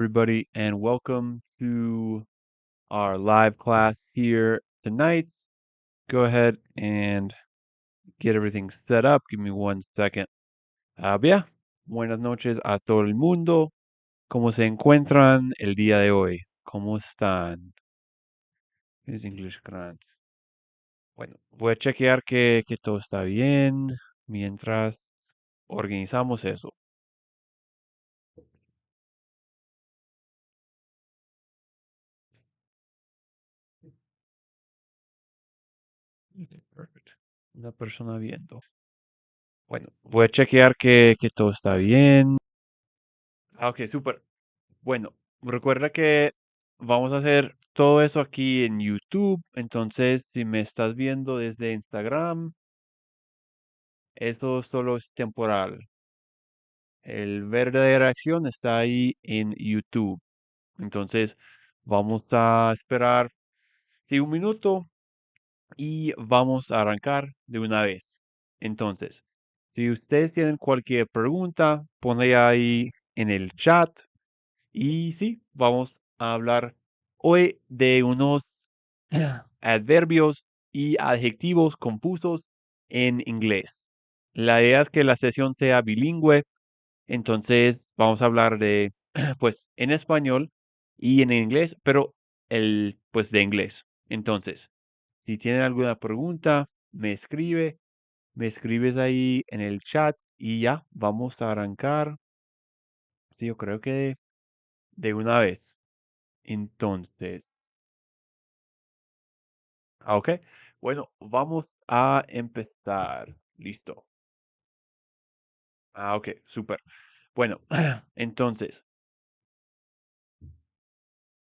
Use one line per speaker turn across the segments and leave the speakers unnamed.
everybody, and welcome to our live class here tonight. Go ahead and get everything set up. Give me 1 second. Yeah, buenas noches a todo el mundo. ¿Cómo se encuentran el día de hoy? ¿Cómo están? Es English Grant. Bueno, voy a chequear que todo está bien mientras organizamos eso. Okay, perfect. Una persona viendo. Bueno, voy a chequear que todo está bien. Ok, súper. Bueno, recuerda que vamos a hacer todo eso aquí en YouTube. Entonces, si me estás viendo desde Instagram, eso solo es temporal. El verdadera acción está ahí en YouTube. Entonces, vamos a esperar sí, un minuto y vamos a arrancar de una vez. Entonces, si ustedes tienen cualquier pregunta, ponle ahí en el chat. Y sí, vamos a hablar hoy de unos adverbios y adjetivos compuestos en inglés. La idea es que la sesión sea bilingüe, entonces vamos a hablar de, pues, en español y en inglés, pero pues, de inglés. Entonces, si tienen alguna pregunta, me escribes ahí en el chat y ya, vamos a arrancar. Sí, yo creo que de una vez. Entonces, ok. Bueno, vamos a empezar. Listo. Ok, súper. Bueno, entonces,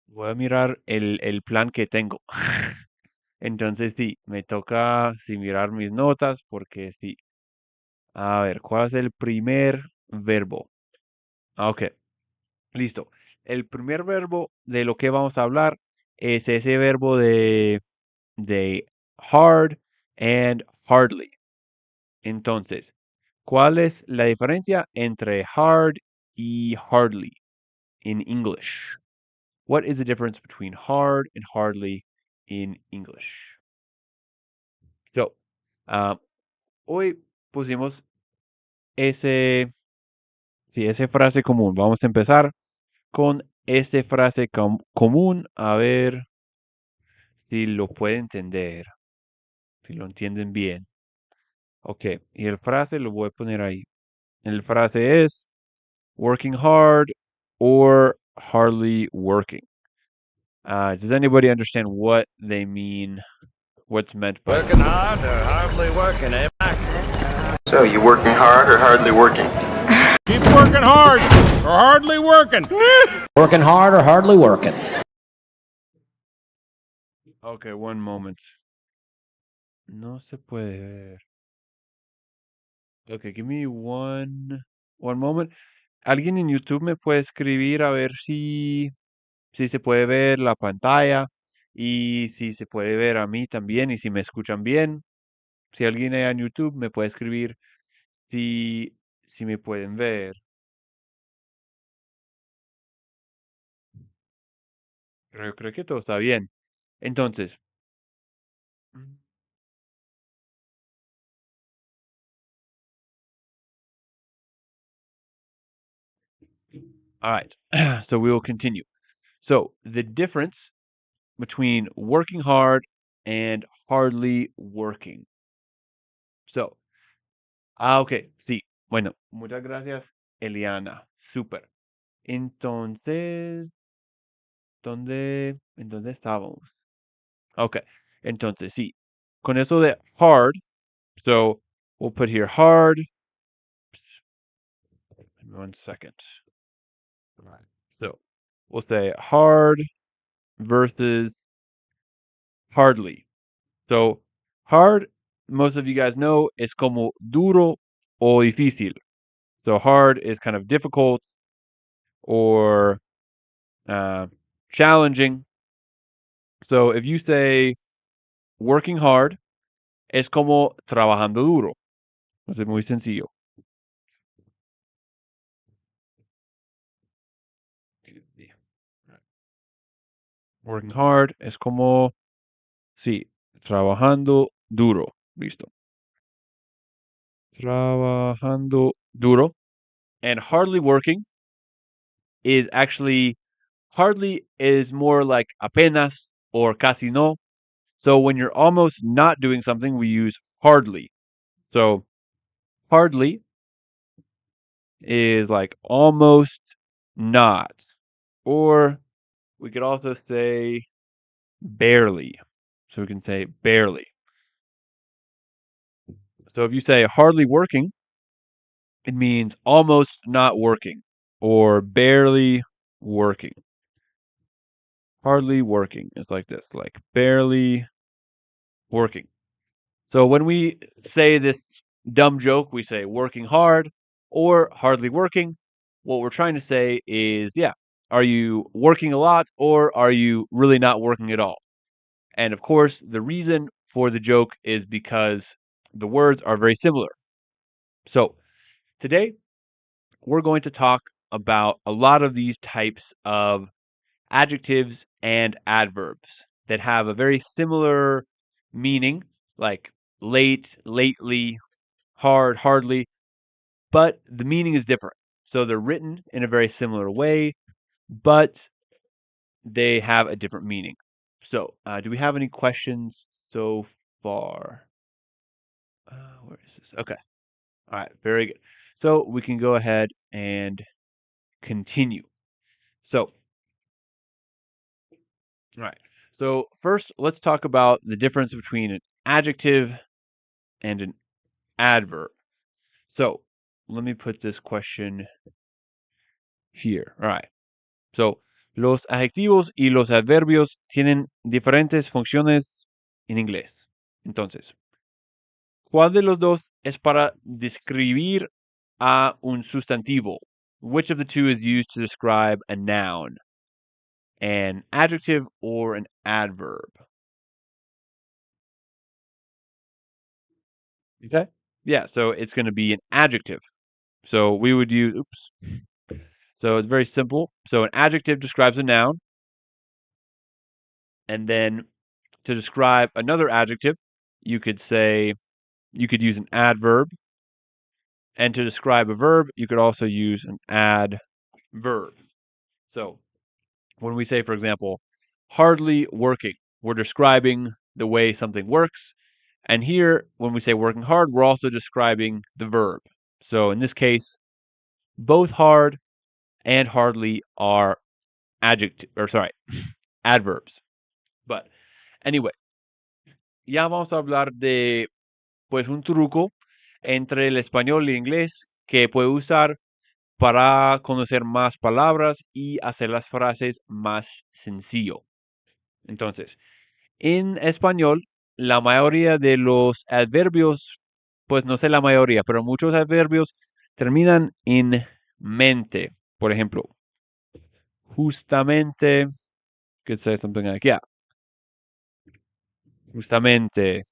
voy a mirar el plan que tengo. Entonces, sí, me toca sí, mirar mis notas porque sí. A ver, ¿cuál es el primer verbo? Ok, listo. El primer verbo de lo que vamos a hablar es ese verbo de hard and hardly. Entonces, ¿cuál es la diferencia entre hard y hardly in English? What is the difference between hard and hardly in English? So, ah, hoy pusimos ese, sí, ese frase común. Vamos a empezar con ese frase común, a ver si lo pueden entender, si lo entienden bien. Ok, y el frase lo voy a poner ahí. El frase es working hard or hardly working. Does anybody understand what they mean? What's meant by
working hard or hardly working, eh, Mac?
So, you working hard or hardly working?
Keep working hard or hardly working.
Working hard or hardly working?
Okay, one moment. No se puede ver. Okay, give me one moment. ¿Alguien en YouTube me puede escribir a ver si se puede ver la pantalla y si se puede ver a mí también y si me escuchan bien? Si alguien allá en YouTube me puede escribir si, si me pueden ver. Pero yo creo que todo está bien. Entonces, all right. So we will continue. So the difference between working hard and hardly working. So, okay, sí. Bueno, muchas gracias, Eliana. Súper. Entonces, ¿en dónde estábamos? Okay. Entonces, sí. Con eso de hard, so we'll put here hard. Give me 1 second. All right. So we'll say hard versus hardly. So hard, most of you guys know, es como duro o difícil. So hard is kind of difficult or challenging. So if you say working hard, es como trabajando duro. Es muy sencillo. Working hard es como, sí, trabajando duro. Listo. Trabajando duro. And hardly working is actually, hardly is more like apenas or casi no. So when you're almost not doing something, we use hardly. So hardly is like almost not. Or we could also say barely. So we can say barely. So if you say hardly working, it means almost not working or barely working. Hardly working is like this, like barely working. So when we say this dumb joke, we say working hard or hardly working. What we're trying to say is, yeah, are you working a lot or are you really not working at all? And of course, the reason for the joke is because the words are very similar. So today, we're going to talk about a lot of these types of adjectives and adverbs that have a very similar meaning, like late, lately, hard, hardly, but the meaning is different. So they're written in a very similar way, but they have a different meaning. So, do we have any questions so far? Where is this? Okay. All right. Very good. So we can go ahead and continue. So, all right. So first, let's talk about the difference between an adjective and an adverb. So let me put this question here. All right. So los adjetivos y los adverbios tienen diferentes funciones en inglés. Entonces, ¿cuál de los dos es para describir a un sustantivo? Which of the two is used to describe a noun? An adjective or an adverb? Okay. Yeah, so it's going to be an adjective. So we would use, oops. So it's very simple. So an adjective describes a noun. And then to describe another adjective, you could say, you could use an adverb. And to describe a verb, you could also use an adverb. So when we say, for example, hardly working, we're describing the way something works. And here, when we say working hard, we're also describing the verb. So in this case, both hard and hardly are adjective, or sorry, adverbs. But anyway, ya vamos a hablar de pues un truco entre el español y el inglés que puede usar para conocer más palabras y hacer las frases más sencillo. Entonces, en español, la mayoría de los adverbios, pues no sé la mayoría, pero muchos adverbios terminan en mente. Por ejemplo, justamente, could say something like, yeah, justamente,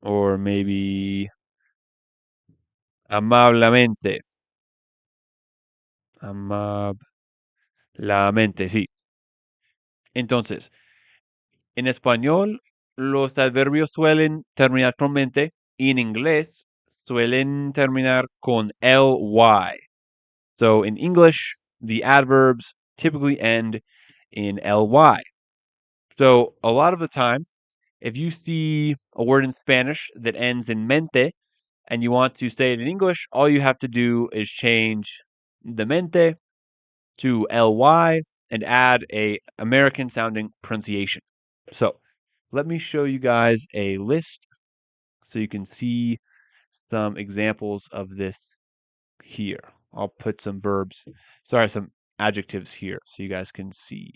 or maybe amablemente. Amablemente, sí. Entonces, en español, los adverbios suelen terminar con mente y en inglés suelen terminar con ly. So in English, the adverbs typically end in ly. So a lot of the time, if you see a word in Spanish that ends in mente and you want to say it in English, all you have to do is change the mente to ly and add a American sounding pronunciation. So let me show you guys a list so you can see some examples of this here. I'll put some some adjectives here so you guys can see.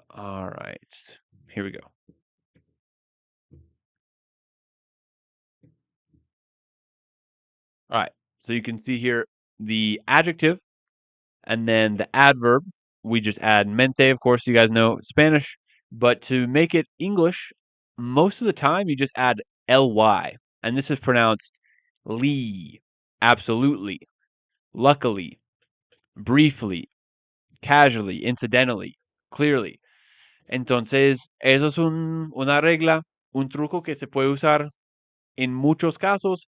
All right, here we go. All right, so you can see here the adjective and then the adverb. We just add mente, of course, you guys know Spanish. But to make it English, most of the time you just add ly. And this is pronounced lee, absolutely, luckily, briefly, casually, incidentally, clearly. Entonces, eso es una regla, un truco que se puede usar en muchos casos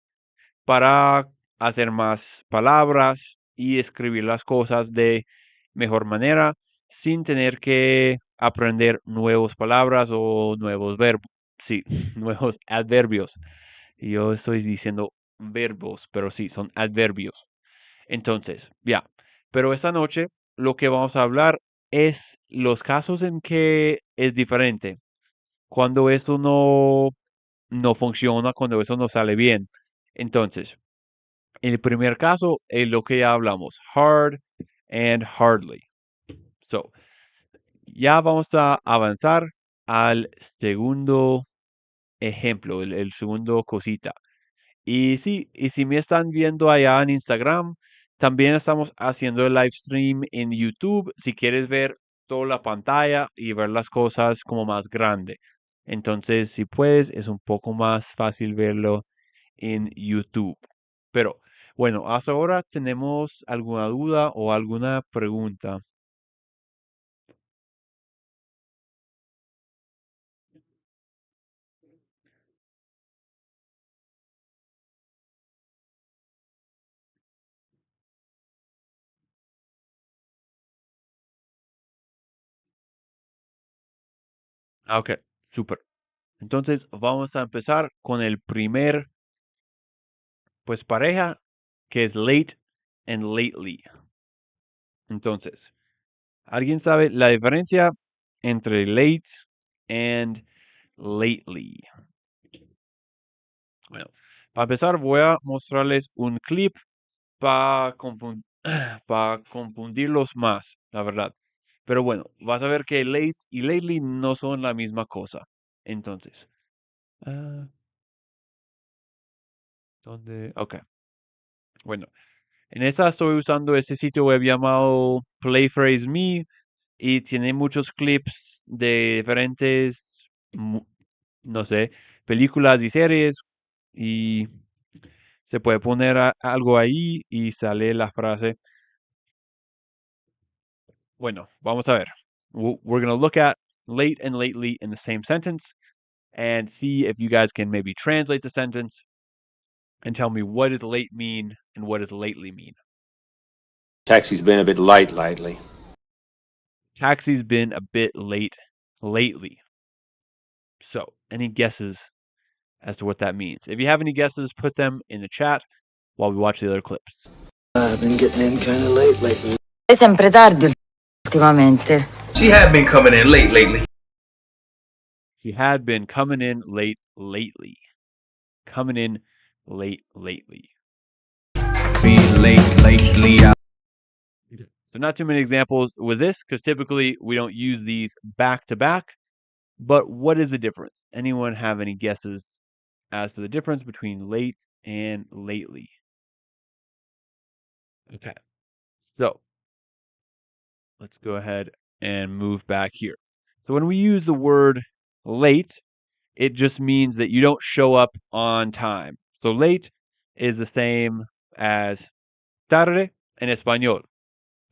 para hacer más palabras y escribir las cosas de mejor manera sin tener que aprender nuevas palabras o nuevos verbos. Sí, nuevos adverbios. Yo estoy diciendo verbos, pero sí, son adverbios. Entonces, ya. Pero esta noche lo que vamos a hablar es los casos en que es diferente. Cuando eso no funciona, cuando eso no sale bien. Entonces, el primer caso es lo que ya hablamos, hard and hardly. So, ya vamos a avanzar al segundo ejemplo, el segundo cosita. Y sí, y si me están viendo allá en Instagram, también estamos haciendo el live stream en YouTube. Si quieres ver toda la pantalla y ver las cosas como más grande. Entonces, si puedes, es un poco más fácil verlo en YouTube. Pero bueno, hasta ahora tenemos alguna duda o alguna pregunta. Ah, ok, súper. Entonces vamos a empezar con el primer, pues pareja, que es late and lately. Entonces, ¿alguien sabe la diferencia entre late and lately? Bueno, para empezar voy a mostrarles un clip para confundirlos más, la verdad. Pero bueno, vas a ver que late y lately no son la misma cosa. Entonces, ah, ¿dónde? Ok, bueno, en esta estoy usando este sitio web llamado Play Phrase Me y tiene muchos clips de diferentes, mu- no sé, películas y series y se puede poner algo ahí y sale la frase. Bueno, vamos a ver. We're going to look at late and lately in the same sentence and see if you guys can maybe translate the sentence and tell me what does late mean and what does lately mean.
Taxi's been a bit light lately.
Taxi's been a bit late lately. So, any guesses as to what that means? If you have any guesses, put them in the chat while we watch the other clips.
I've been getting in kind of late lately.
È sempre tardi ultimamente.
She had been coming in late lately.
She had been coming in late lately. Coming in late lately.
Be late lately.
So not too many examples with this because typically we don't use these back to back. But what is the difference? Anyone have any guesses as to the difference between late and lately? Okay. So let's go ahead and move back here. So when we use the word late, it just means that you don't show up on time. So late is the same as tarde in español.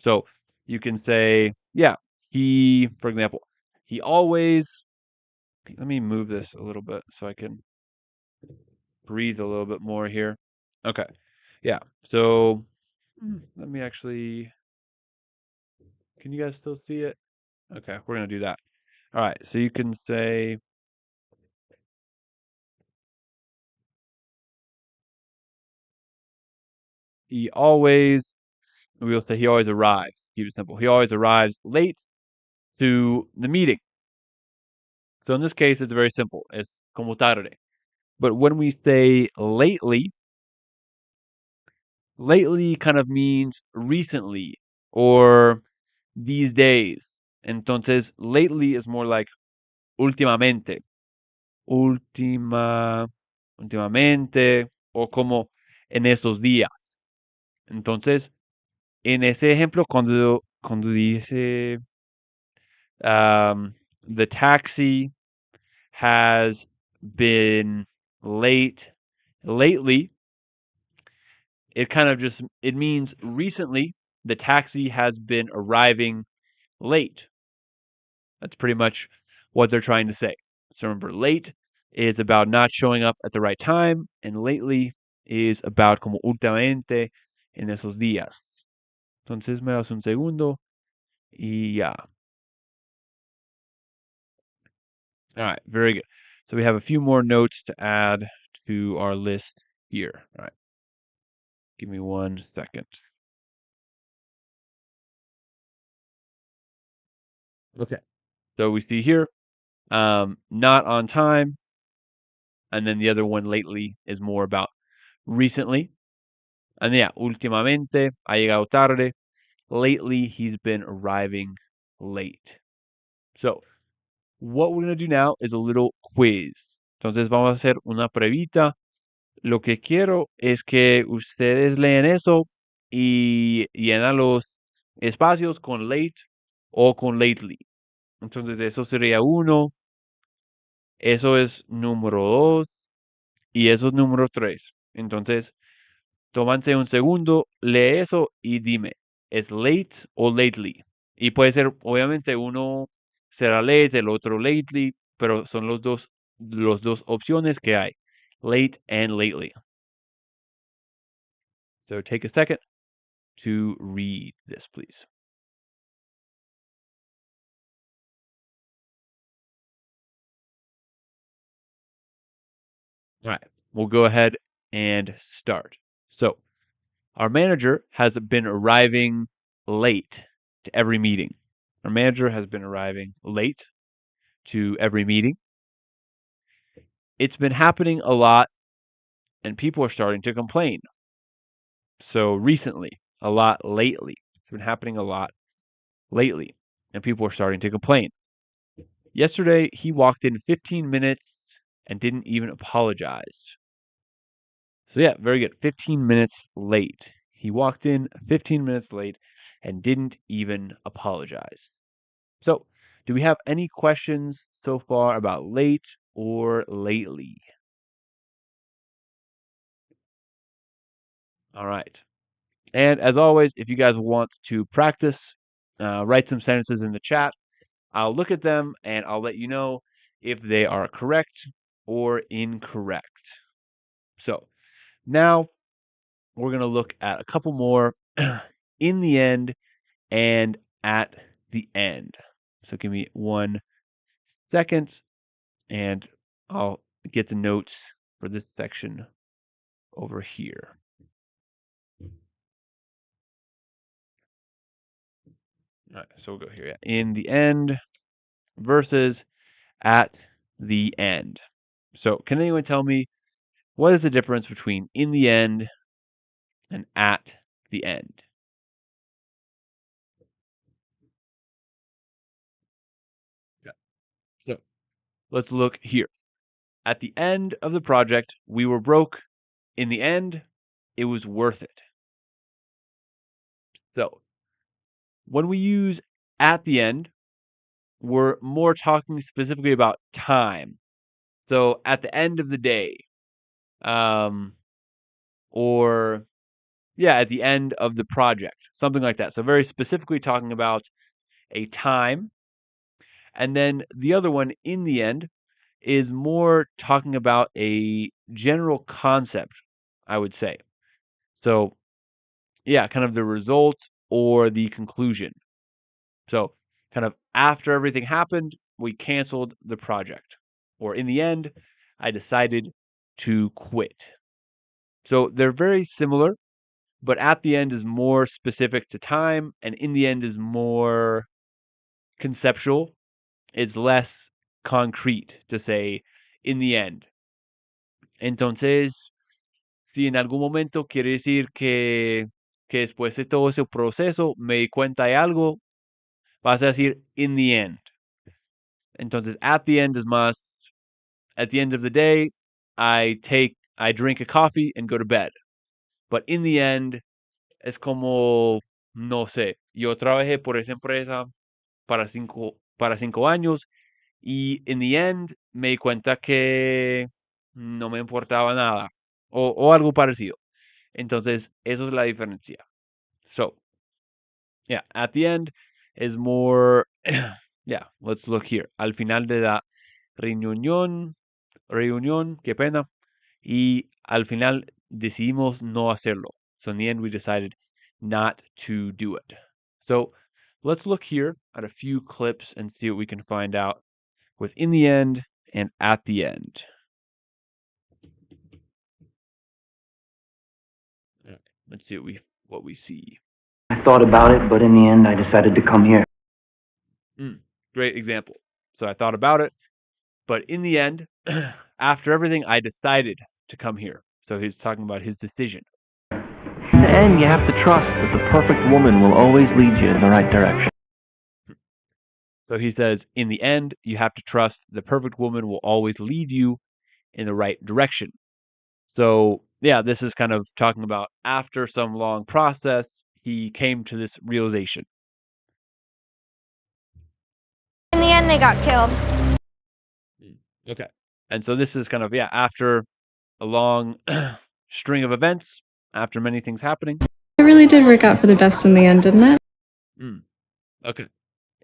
So you can say, yeah, he, for example, he always, let me move this a little bit so I can breathe a little bit more here. Okay. Yeah. So let me actually, can you guys still see it? Okay. We're going to do that. All right. So you can say, he always, we'll say he always arrives. Keep it simple. He always arrives late to the meeting. So in this case, it's very simple. It's como tarde. But when we say lately, lately kind of means recently or these days. Entonces, lately is more like últimamente. Últimamente o como en esos días. Entonces, en ese ejemplo, cuando dice the taxi has been late lately, it kind of just it means recently the taxi has been arriving late. That's pretty much what they're trying to say. So remember, late is about not showing up at the right time, and lately is about como últimamente, en esos días. Entonces me das un segundo y ya. All right, very good. So we have a few more notes to add to our list here. All right, give me 1 second. Okay, so we see here, not on time, and then the other one lately is more about recently. And yeah, últimamente ha llegado tarde. Lately, he's been arriving late. So, what we're going to do now is a little quiz. Entonces, vamos a hacer una pruebita. Lo que quiero es que ustedes lean eso y llenan los espacios con late o con lately. Entonces, eso sería uno, eso es número dos y eso es número tres. Entonces, tómanse un segundo, lee eso y dime, ¿es late o lately? Y puede ser, obviamente, uno será late, el otro lately, pero son los dos opciones que hay, late and lately. So take a second to read this, please. All right, we'll go ahead and start. So, our manager has been arriving late to every meeting. Our manager has been arriving late to every meeting. It's been happening a lot, and people are starting to complain. So, recently, a lot lately. It's been happening a lot lately, and people are starting to complain. Yesterday, he walked in 15 minutes and didn't even apologize. So, yeah, very good. 15 minutes late. He walked in 15 minutes late and didn't even apologize. So, do we have any questions so far about late or lately? All right. And as always, if you guys want to practice, write some sentences in the chat. I'll look at them and I'll let you know if they are correct or incorrect. So, now we're going to look at a couple more in the end and at the end. So give me 1 second and I'll get the notes for this section over here. All right, so we'll go here. Yeah. In the end versus at the end. So can anyone tell me what is the difference between in the end and at the end? Yeah. So let's look here. At the end of the project, we were broke. In the end, it was worth it. So when we use at the end, we're more talking specifically about time. So at the end of the day, or yeah, at the end of the project, something like that. So very specifically talking about a time. And then the other one, in the end, is more talking about a general concept, I would say. So yeah, kind of the result or the conclusion. So kind of after everything happened, we canceled the project. Or in the end, I decided to quit. So they're very similar, but at the end is more specific to time, and in the end is more conceptual. It's less concrete to say in the end. Entonces, si en algún momento quiere decir que después de todo ese proceso me di cuenta de algo, vas a decir in the end. Entonces, at the end is más, at the end of the day, I drink a coffee and go to bed. But in the end, es como, no sé, yo trabajé por esa empresa para 5 años y in the end me di cuenta que no me importaba nada o algo parecido. Entonces, eso es la diferencia. So, yeah, at the end is more, yeah, let's look here. Al final de la reunión, qué pena. Y al final decidimos no hacerlo. So in the end, we decided not to do it. So let's look here at a few clips and see what we can find out with in the end and at the end. Let's see what we see.
I thought about it, but in the end, I decided to come here.
Great example. So I thought about it, but in the end, after everything, I decided to come here. So he's talking about his decision.
In the end, you have to trust that the perfect woman will always lead you in the right direction.
So he says, in the end, you have to trust the perfect woman will always lead you in the right direction. So, yeah, this is kind of talking about after some long process, he came to this realization.
In the end, they got killed.
Okay. And so this is kind of, yeah, after a long string of events, after many things happening.
It really did work out for the best in the end, didn't it?
Okay.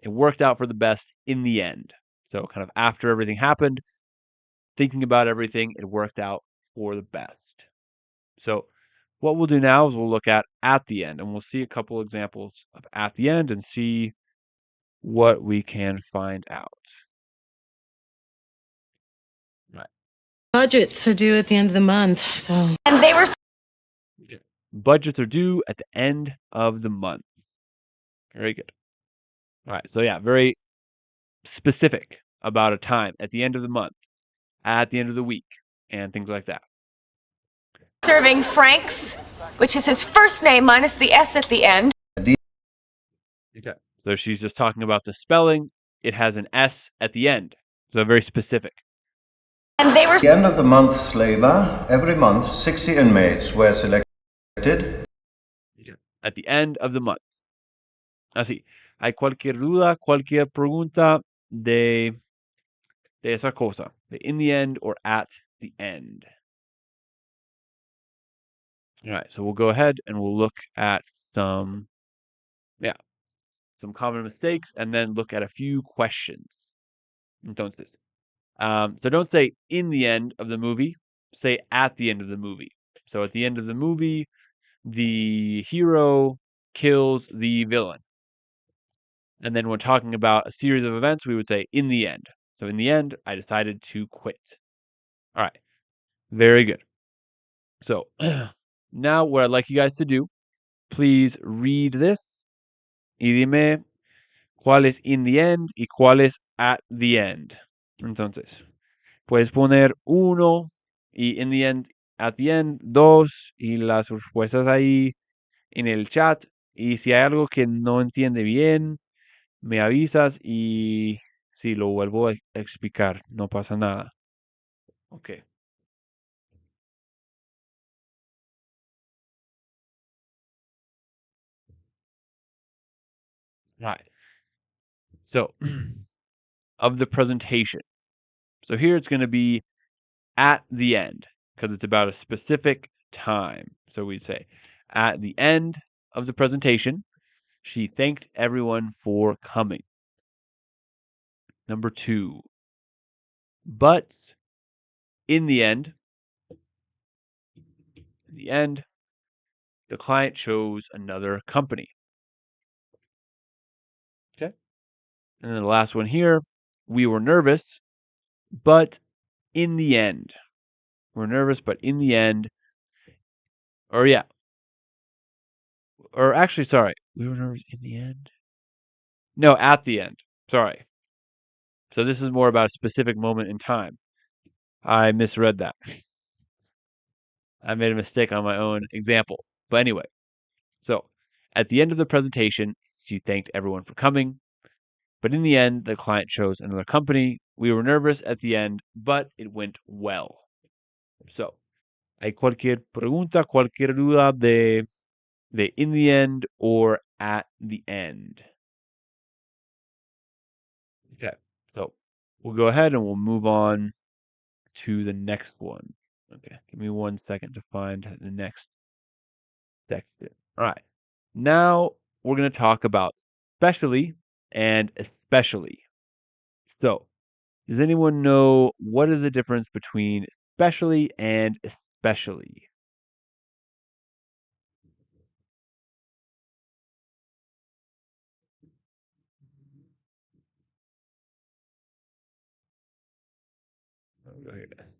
It worked out for the best in the end. So kind of after everything happened, thinking about everything, it worked out for the best. So what we'll do now is we'll look at the end, and we'll see a couple examples of at the end and see what we can find out. Right.
Budgets are due at the end of the month, so.
And they were.
Budgets are due at the end of the month. Very good. All right. So yeah, very specific about a time at the end of the month, at the end of the week, and things like that.
Serving Frank's, which is his first name minus the S at the end.
Okay. So she's just talking about the spelling. It has an S at the end. So very specific.
And they were.
At the end of the month's labor, every month, 60 inmates were selected.
At the end of the month. Así. Hay cualquier duda, cualquier pregunta de esa cosa. De in the end or at the end. All right, so we'll go ahead and we'll look at some common mistakes and then look at a few questions. Entonces, so don't say in the end of the movie, say at the end of the movie. So at the end of the movie, the hero kills the villain. And then when talking about a series of events, we would say in the end. So in the end, I decided to quit. All right, very good. So now what I'd like you guys to do, please read this y dime cuál es in the end y cuál es at the end. Entonces, puedes poner 1 y in the end, at the end, 2 y las respuestas ahí en el chat. Y si hay algo que no entiende bien, me avisas y si lo vuelvo a explicar, no pasa nada. Okay. Right. So, of the presentation. So here it's going to be at the end because it's about a specific time. So we'd say, at the end of the presentation, she thanked everyone for coming. Number 2. But in the end, the client chose another company. Okay. And then the last one here, we were nervous, but in the end. We're nervous, but in the end, or yeah. Or actually, sorry, we were nervous in the end. No, at the end. Sorry. So this is more about a specific moment in time. I misread that. I made a mistake on my own example. But anyway, so at the end of the presentation, she thanked everyone for coming. But in the end, the client chose another company. We were nervous at the end, but it went well. So, hay cualquier pregunta, cualquier duda de in the end or at the end. Okay, so we'll go ahead and we'll move on to the next one. Okay, give me 1 second to find the next section. All right, now we're going to talk about especially and especially. So, does anyone know what is the difference between especially and especially?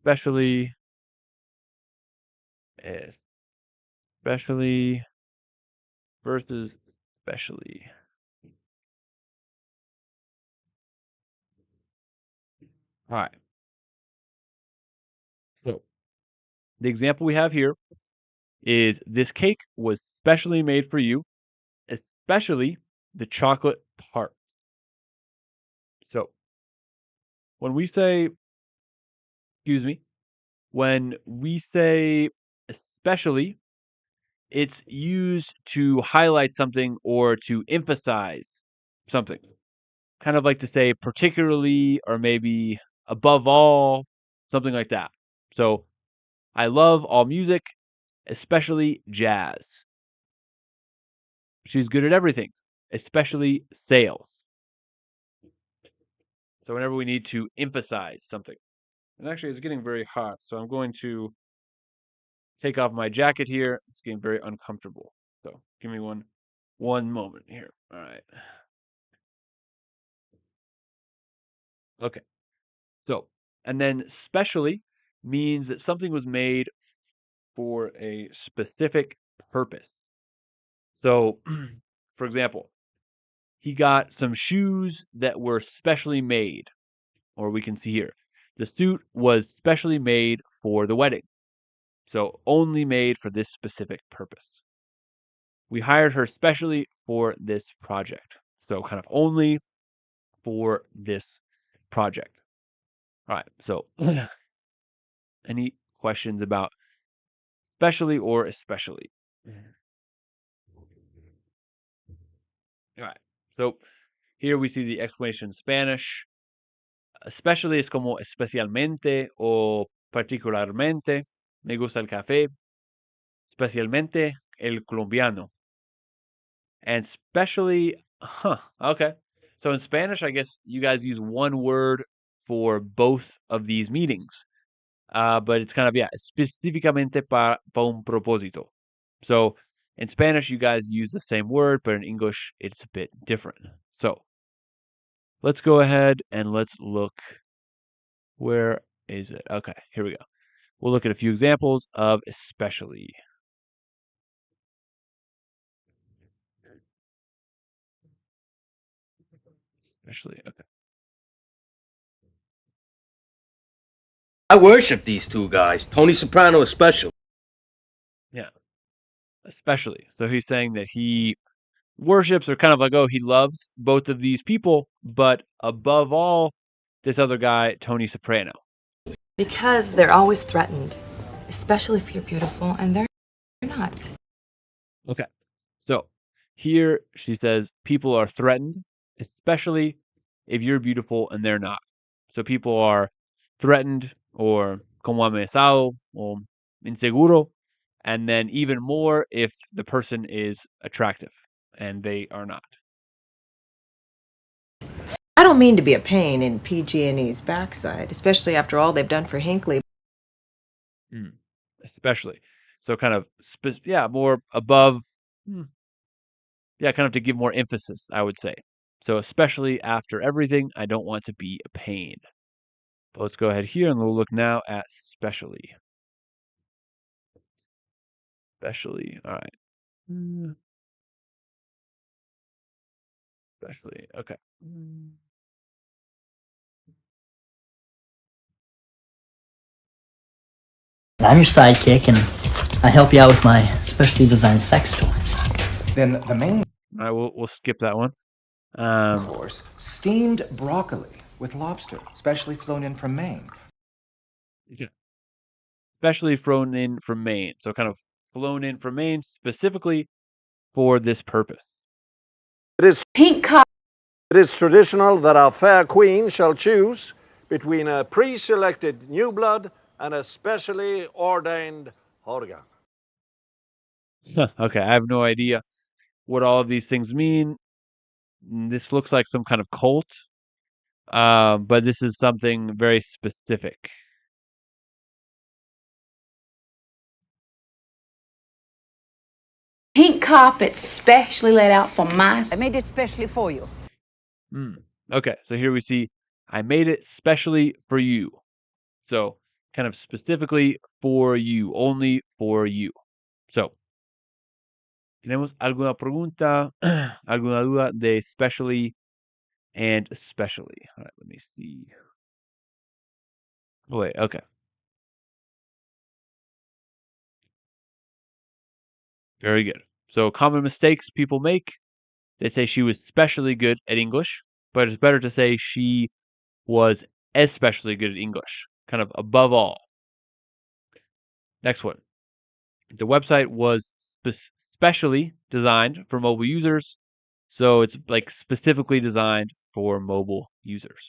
Especially, especially versus especially. All right. So, the example we have here is this cake was specially made for you, especially the chocolate part. So, when we say, excuse me, when we say especially, it's used to highlight something or to emphasize something. Kind of like to say particularly or maybe above all, something like that. So, I love all music, especially jazz. She's good at everything, especially sales. So whenever we need to emphasize something. And actually, it's getting very hot, so I'm going to take off my jacket here. It's getting very uncomfortable. So give me one moment here. All right. Okay. So, and then specially means that something was made for a specific purpose. So, for example, he got some shoes that were specially made, or we can see here, the suit was specially made for the wedding. So, only made for this specific purpose. We hired her specially for this project. So, kind of only for this project. All right. So, any questions about specially or especially? All right. So, here we see the explanation in Spanish. Especially es como especialmente o particularmente. Me gusta el café, especialmente el colombiano. And especially, okay. So in Spanish, I guess you guys use one word for both of these meanings. But it's kind of, específicamente para un propósito. So in Spanish, you guys use the same word, but in English, it's a bit different. So let's go ahead and let's look. Where is it? Okay, here we go. We'll look at a few examples of especially. Especially, okay.
I worship these two guys, Tony Soprano especially.
Yeah, especially. So he's saying that he worships, or kind of like, he loves both of these people, but above all, this other guy, Tony Soprano.
Because they're always threatened, especially if you're beautiful, and they're not.
Okay, so here she says people are threatened, especially if you're beautiful and they're not. So people are threatened, or como amenazado, or inseguro, and then even more if the person is attractive and they are not.
I don't mean to be a pain in PG&E's backside, especially after all they've done for Hinckley.
Especially. So kind of, more above, kind of to give more emphasis, I would say. So especially after everything, I don't want to be a pain. But let's go ahead here and we'll look now at specially. Especially, all right. Especially, okay.
I'm your sidekick, and I help you out with my specially designed sex toys.
Then the main
All right, we'll skip that one.
course, steamed broccoli with lobster, specially flown in from Maine.
Yeah. Specially flown in from Maine. So kind of flown in from Maine specifically for this purpose.
It is pink cup. It is traditional that our fair queen shall choose between a pre-selected new blood and a specially ordained organ.
Okay, I have no idea what all of these things mean. this looks like some kind of cult, but this is something very specific.
Pink carpet specially laid out for my...
I made it specially for you.
Okay, so here we see, I made it specially for you. So, kind of specifically for you, only for you. So, ¿tenemos alguna pregunta, alguna duda de specially and especially? All right, let me see. Oh, wait, okay. Very good. So, common mistakes people make. They say she was especially good at English, but it's better to say she was especially good at English, kind of above all. Next one. The website was specially designed for mobile users, so it's like specifically designed for mobile users.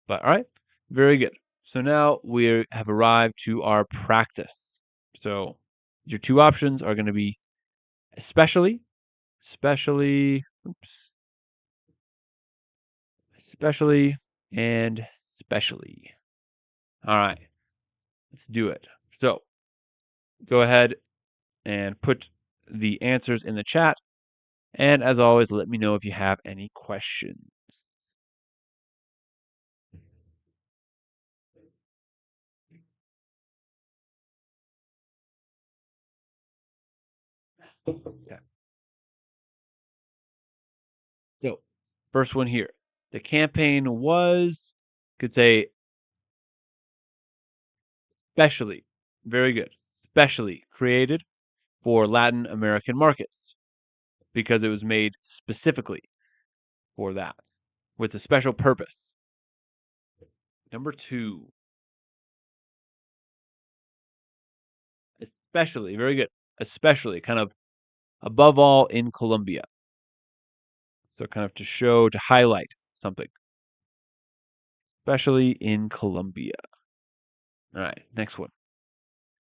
But all right, very good. So now we have arrived to our practice. So your two options are going to be especially, and specially. All right, let's do it. So go ahead and put the answers in the chat. And as always, let me know if you have any questions. Okay. So, first one here. The campaign was, could say, specially, very good, specially created for Latin American markets because it was made specifically for that with a special purpose. Number two, especially, very good, especially, kind of above all in Colombia. So kind of to show, to highlight something. Especially in Colombia. All right, next one.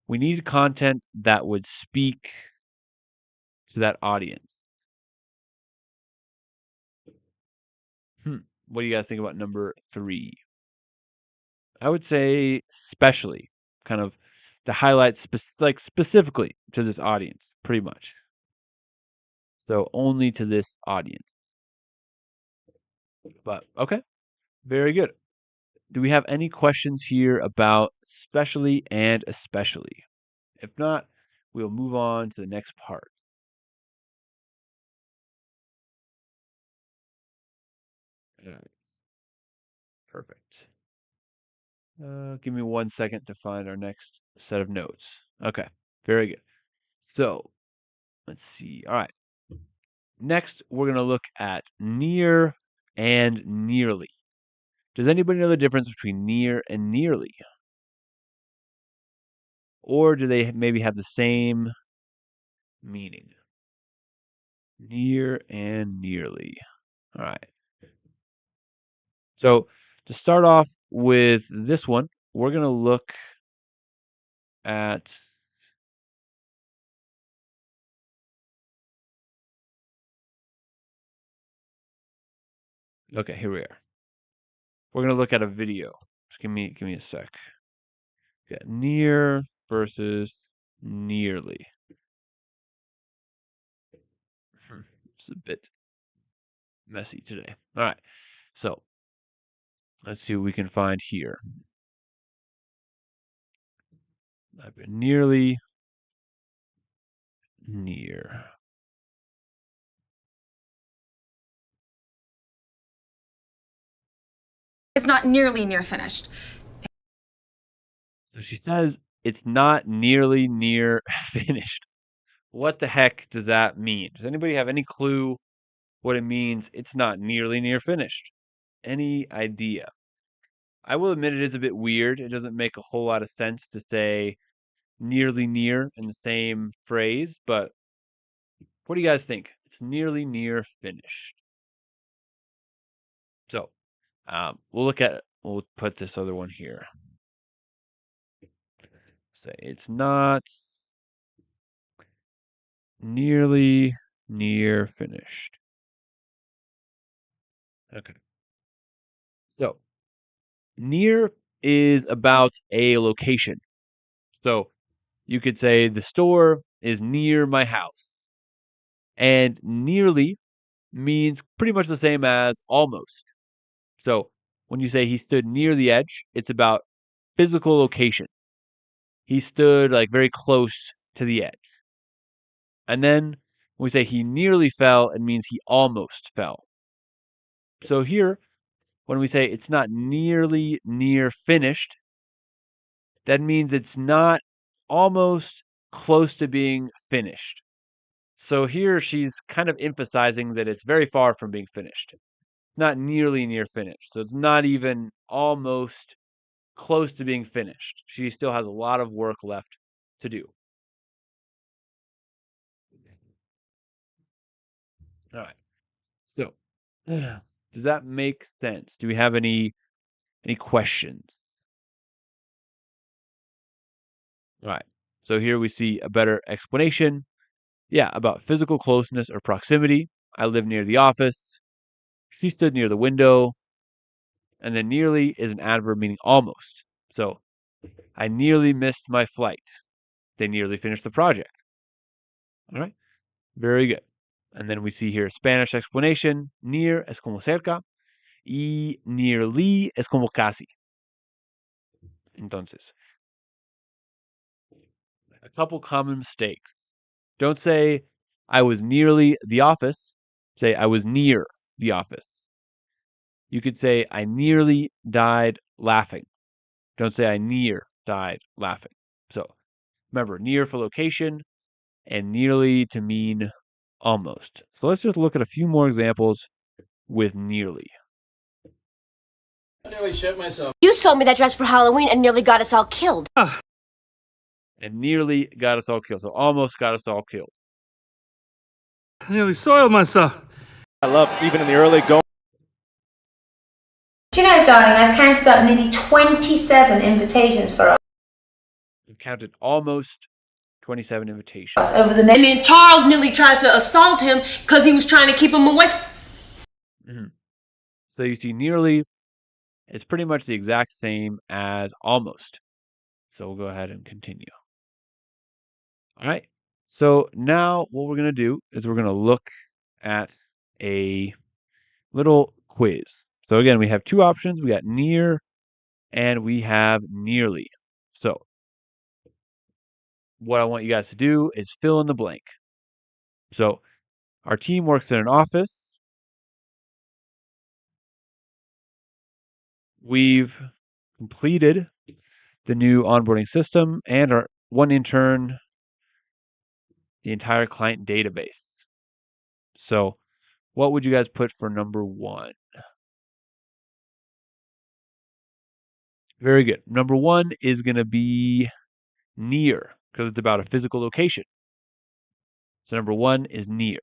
We need content that would speak to that audience. What do you guys think about number three? I would say specially, kind of to highlight specifically to this audience, pretty much. So only to this audience. But okay, very good. Do we have any questions here about specially and especially? If not, we'll move on to the next part. All right. Perfect. Give me 1 second to find our next set of notes. Okay, very good. So, let's see. All right. Next, we're going to look at near and nearly. Does anybody know the difference between near and nearly? Or do they maybe have the same meaning? Near and nearly. All right. So, to start off with this one, we're going to look at okay, here we are. We're going to look at a video. Just give me a sec. Yeah, near versus nearly. It's a bit messy today. All right. So, let's see what we can find here. I've been nearly near.
It's not nearly near finished.
So she says it's not nearly near finished. What the heck does that mean? Does anybody have any clue what it means? It's not nearly near finished. Any idea? I will admit it is a bit weird. It doesn't make a whole lot of sense to say nearly near in the same phrase, but what do you guys think? It's nearly near finished. So, we'll put this other one here. Say it's not nearly near finished. Okay. So, near is about a location. So, you could say the store is near my house. And nearly means pretty much the same as almost. So, when you say he stood near the edge, it's about physical location. He stood like very close to the edge. And then when we say he nearly fell, it means he almost fell. So here, when we say it's not nearly near finished, that means it's not almost close to being finished. So here she's kind of emphasizing that it's very far from being finished. It's not nearly near finished. So it's not even almost close to being finished. She still has a lot of work left to do. All right. So, does that make sense? Do we have any questions? All right. So here we see a better explanation. Yeah, about physical closeness or proximity. I live near the office. She stood near the window. And then nearly is an adverb meaning almost. So I nearly missed my flight. They nearly finished the project. All right. Very good. And then we see here Spanish explanation. Near es como cerca. Y nearly es como casi. Entonces, a couple common mistakes. Don't say, I was nearly the office. Say, I was near the office. You could say, I nearly died laughing. Don't say, I near died laughing. So, remember, near for location and nearly to mean almost. So let's just look at a few more examples with nearly.
I nearly shit myself.
You sold me that dress for Halloween and nearly got us all killed.
And nearly got us all killed. So almost got us all killed.
I nearly soiled myself.
I love even in the early going.
Do you know, darling, I've counted up nearly 27 invitations for us.
We've counted almost 27 invitations.
Over the
And then Charles nearly tries to assault him because he was trying to keep him away.
So you see nearly is pretty much the exact same as almost. So we'll go ahead and continue. All right. So now what we're going to do is we're going to look at a little quiz. So again, we have two options. We got near and we have nearly. So what I want you guys to do is fill in the blank. So our team works in an office. We've completed the new onboarding system and our one intern the entire client database. So what would you guys put for number one? Very good. Number one is going to be near because it's about a physical location. So number one is near.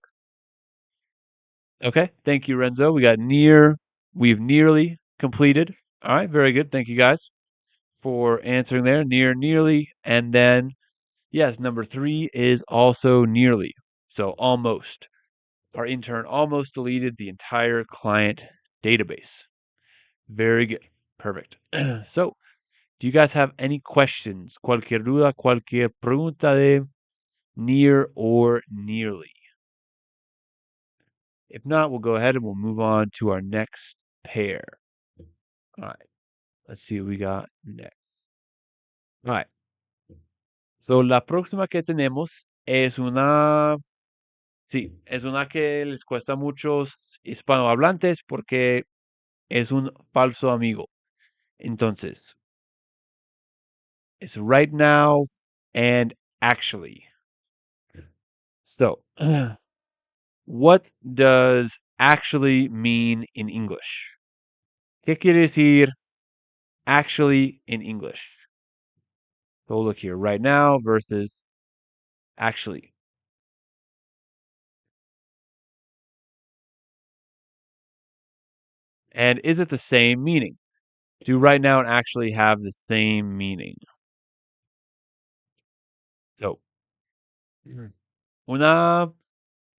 Okay, thank you, Renzo. We got near. We've nearly completed. All right, very good. Thank you guys for answering there. Near, nearly. And then, yes, number three is also nearly. So almost. Our intern almost deleted the entire client database. Very good. Perfect. So, do you guys have any questions? Cualquier duda, cualquier pregunta de near or nearly? If not, we'll go ahead and we'll move on to our next pair. All right. Let's see what we got next. All right. So, la próxima que tenemos es una... Sí, es una que les cuesta a muchos hispanohablantes porque es un falso amigo. Entonces, it's right now and actually. So, what does actually mean in English? ¿Qué quiere decir actually in English? So we'll look here, right now versus actually. And is it the same meaning? Do right now and actually have the same meaning? So,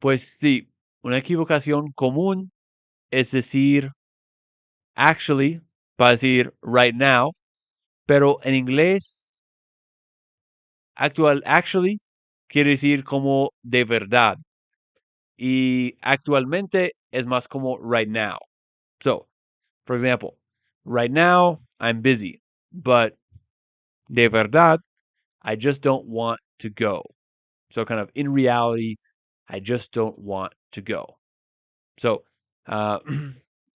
pues sí, una equivocación común es decir actually para decir right now, pero en inglés actually quiere decir como de verdad y actualmente es más como right now. So, for example, right now I'm busy, but de verdad I just don't want to go. So kind of in reality, I just don't want to go. So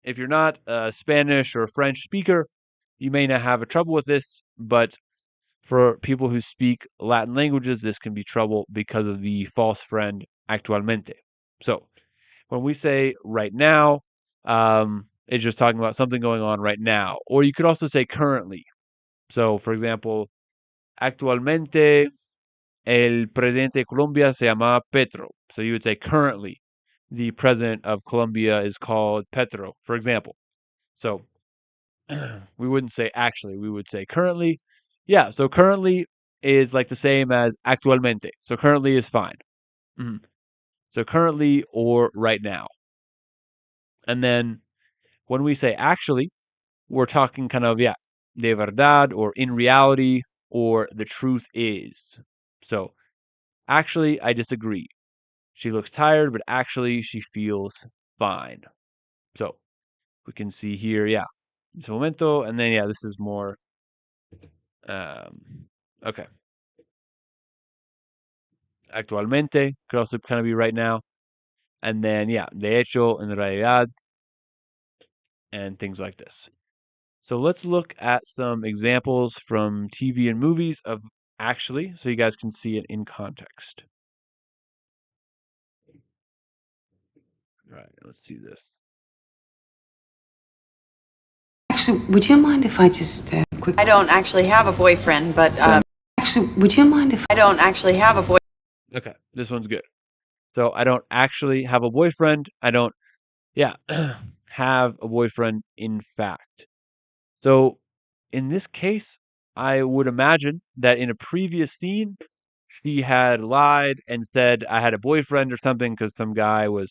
if you're not a Spanish or French speaker, you may not have a trouble with this, but for people who speak Latin languages, this can be trouble because of the false friend actualmente. So when we say right now, it's just talking about something going on right now. Or you could also say currently. So for example, actualmente el presidente de Colombia se llama Petro. So you would say currently the president of Colombia is called Petro, for example. So we wouldn't say actually, we would say currently. Yeah, so currently is like the same as actualmente. So currently is fine. So currently or right now. And then when we say actually, we're talking kind of, yeah, de verdad or in reality or the truth is. So actually, I disagree. She looks tired, but actually she feels fine. So we can see here, yeah, this momento, and then, yeah, this is more, okay. Actualmente could also kind of be right now. And then, yeah, de hecho, en realidad, and things like this. So let's look at some examples from TV and movies of actually, so you guys can see it in context. All right, let's see this.
Actually, would you mind if I just quick? I don't actually have a boyfriend, but actually, would you mind if I don't actually have a boy?
Okay, this one's good. So I don't actually have a boyfriend. I don't, yeah, have a boyfriend in fact. So in this case, I would imagine that in a previous scene, she had lied and said I had a boyfriend or something because some guy was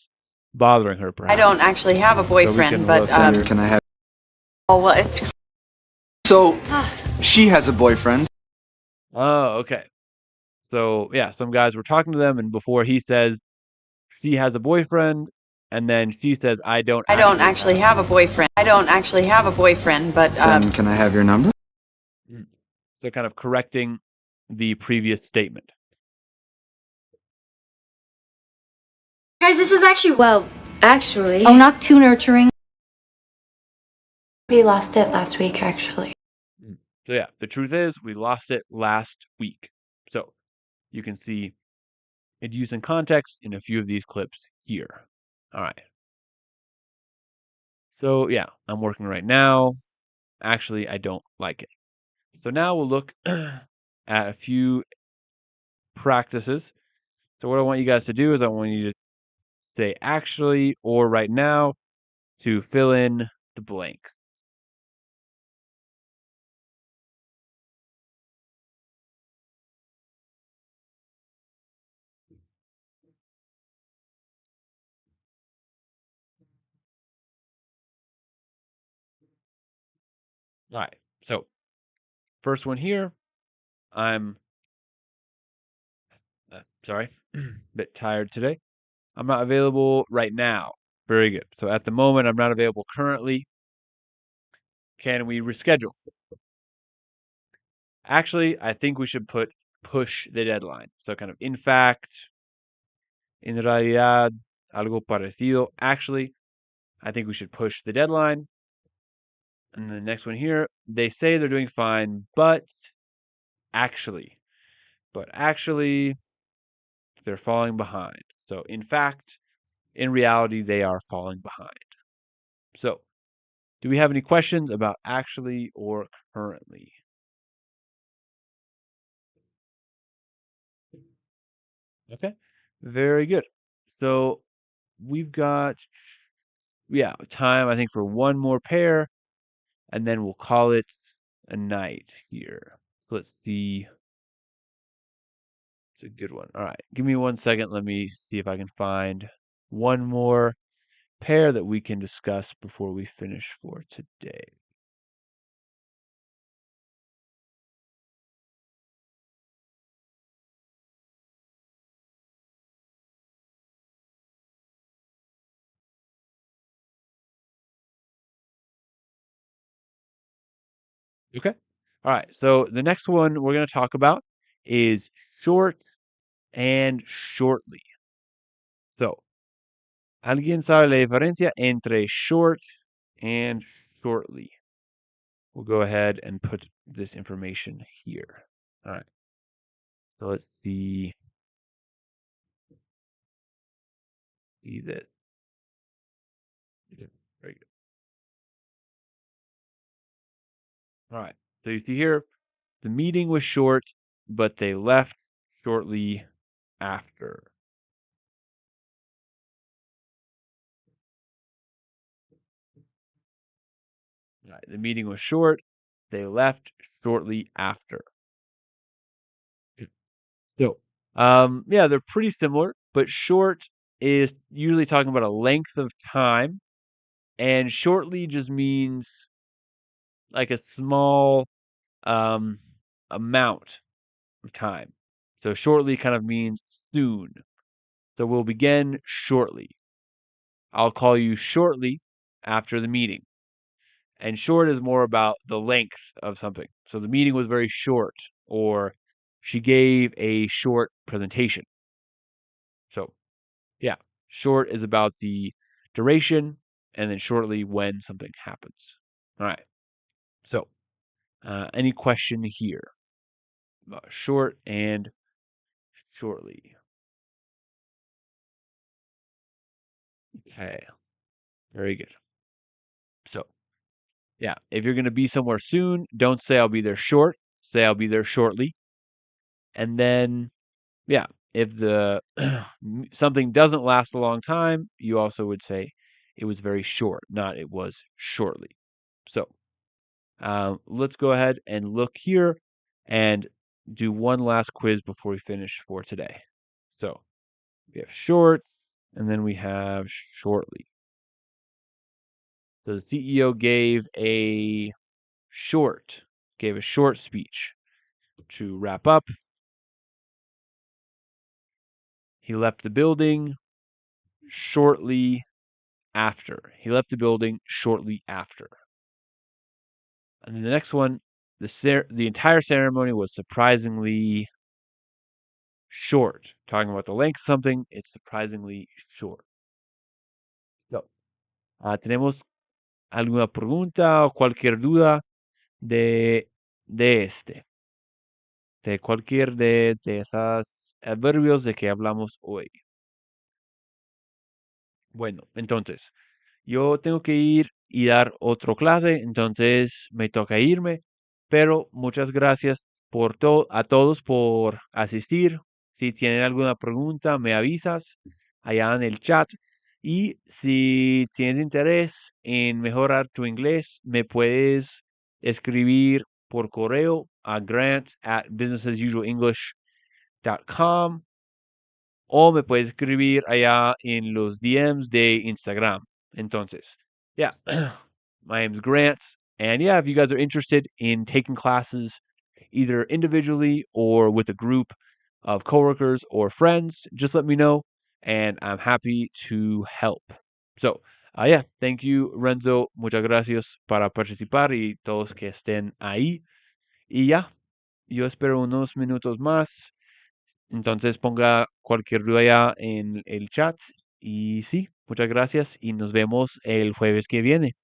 bothering her. Perhaps.
I don't actually have a boyfriend, but
can I have?
oh well, it's
So she has a boyfriend.
Oh, okay. So yeah, some guys were talking to them, and before he says she has a boyfriend, and then she says I don't
actually have a boyfriend. I don't actually have a boyfriend, but
Then can I have your number?
So kind of correcting the previous statement.
Guys, this is actually, well, actually.
Oh, not too nurturing.
We lost it last week, actually.
So yeah, the truth is we lost it last week. So you can see it used in context in a few of these clips here. All right. So yeah, I'm working right now. Actually, I don't like it. So now we'll look at a few practices. So what I want you guys to do is I want you to say actually or right now to fill in the blank. All right. So first one here, I'm sorry, a bit tired today. I'm not available right now. Very good. So at the moment, I'm not available currently. Can we reschedule? Actually, I think we should push the deadline. So kind of in fact, en realidad, algo parecido. Actually, I think we should push the deadline. And the next one here, they say they're doing fine, but actually, they're falling behind. So in fact, in reality, they are falling behind. So do we have any questions about actually or currently? Okay, very good. So we've got, yeah, time, I think, for one more pair, and then we'll call it a night here. Let's see. It's a good one. All right, give me 1 second. Let me see if I can find one more pair that we can discuss before we finish for today. Okay. All right. So the next one we're going to talk about is short and shortly. So, ¿alguien sabe la diferencia entre short and shortly? We'll go ahead and put this information here. All right. So let's see this. Yeah, very good. All right. So you see here, the meeting was short, but they left shortly after. All right. The meeting was short. They left shortly after. So, yeah, they're pretty similar, but short is usually talking about a length of time, and shortly just means like a small amount of time. So shortly kind of means soon. So we'll begin shortly. I'll call you shortly after the meeting. And short is more about the length of something. So the meeting was very short, or she gave a short presentation. So, yeah, short is about the duration, and then shortly when something happens. All right. So, any question here about short and shortly? Okay. Very good. So, yeah, if you're going to be somewhere soon, don't say I'll be there short. Say I'll be there shortly. And then, yeah, if the something doesn't last a long time, you also would say it was very short, not it was shortly. So, let's go ahead and look here and do one last quiz before we finish for today. So, we have short, and then we have shortly. So the CEO gave a short speech to wrap up. He left the building shortly after. He left the building shortly after. And then the next one, the entire ceremony was surprisingly short. Talking about the length of something, it's surprisingly short. So, ¿tenemos alguna pregunta o cualquier duda de cualquier de esas adverbios de que hablamos hoy? Bueno, entonces, yo tengo que ir y dar otro clase, entonces me toca irme, pero muchas gracias a todos por asistir. Si tienen alguna pregunta, me avisas allá en el chat. Y si tienes interés en mejorar tu inglés, me puedes escribir por correo a grant@businessasusualenglish.com o me puedes escribir allá en los DMs de Instagram. Entonces, yeah, my name's Grant. And yeah, if you guys are interested in taking classes either individually or with a group of coworkers or friends, just let me know and I'm happy to help. So, yeah, thank you, Renzo. Muchas gracias para participar y todos que estén ahí. Y ya, yo espero unos minutos más. Entonces ponga cualquier duda ya en el chat. Y sí, muchas gracias y nos vemos el jueves que viene.